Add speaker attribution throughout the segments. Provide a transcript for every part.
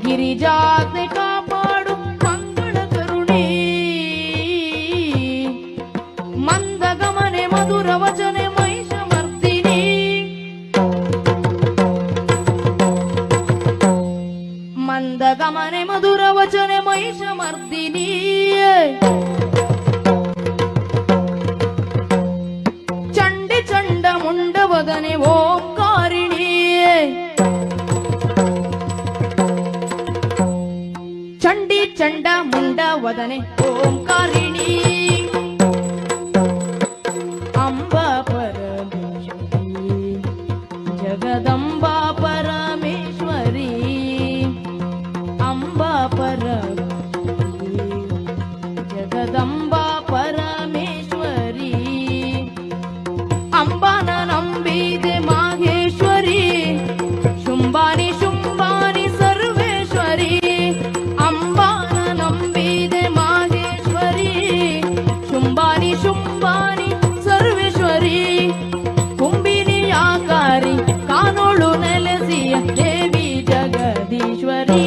Speaker 1: ಗಿರಿಜಾತೆ ಕಾಪಾಡು ಮಂಗಳ ಕರುಣಿ ಮಂದಗಮನೆ ಮಧುರ ವಚನೆ ಮಹಿಷಮರ್ದಿನಿ ಮಂದಗಮನೆ ಮಧುರ ವಚನೆ ಮಹಿಷಮರ್ದಿನಿ ಚಂಡಿ ಚಂಡ ಮುಂಡವದನೆ ಓಂಕಾರಿಣಿ ಚಂಡಿ ಚಂಡ ಮುಂಡವದನೆ ಓಂಕಾರಿಣಿ ಅಂಬಾ ಪರಮೇಶ್ವರಿ ಜಗದಂಬಾ ಪರಮೇಶ್ವರಿ ಅಂಬಾ ಪರಮೇಶ್ವರಿ ಜಗದಂಬಾ ಪರಮೇಶ್ವರಿ ಅಂಬಾನ ನಂಬಿದೆ ಮಾಹೇಶ್ವರಿ ಶುಂಭಾನಿ ಶುಂಭಾನಿ ಸರ್ವೇಶ್ವರಿ ಅಂಬಾನ ನಂಬಿದೆ ಮಾಹೇಶ್ವರಿ ಶುಂಭಾನಿ ಶುಂಭಾನಿ ಸರ್ವೇಶ್ವರಿ ಕುಂಬಿನಿಯಾಕಾರಿ ಕಾನೋಳು ನೆಲೆಸಿಯ ದೇವಿ ಜಗದೀಶ್ವರಿ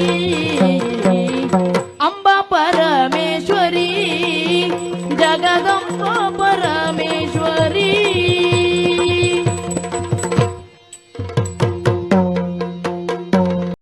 Speaker 1: ಅಂಬಾ ಪರಮೇಶ್ವರಿ ಜಗದಂಬಾ ಪರಮೇಶ್ವರಿ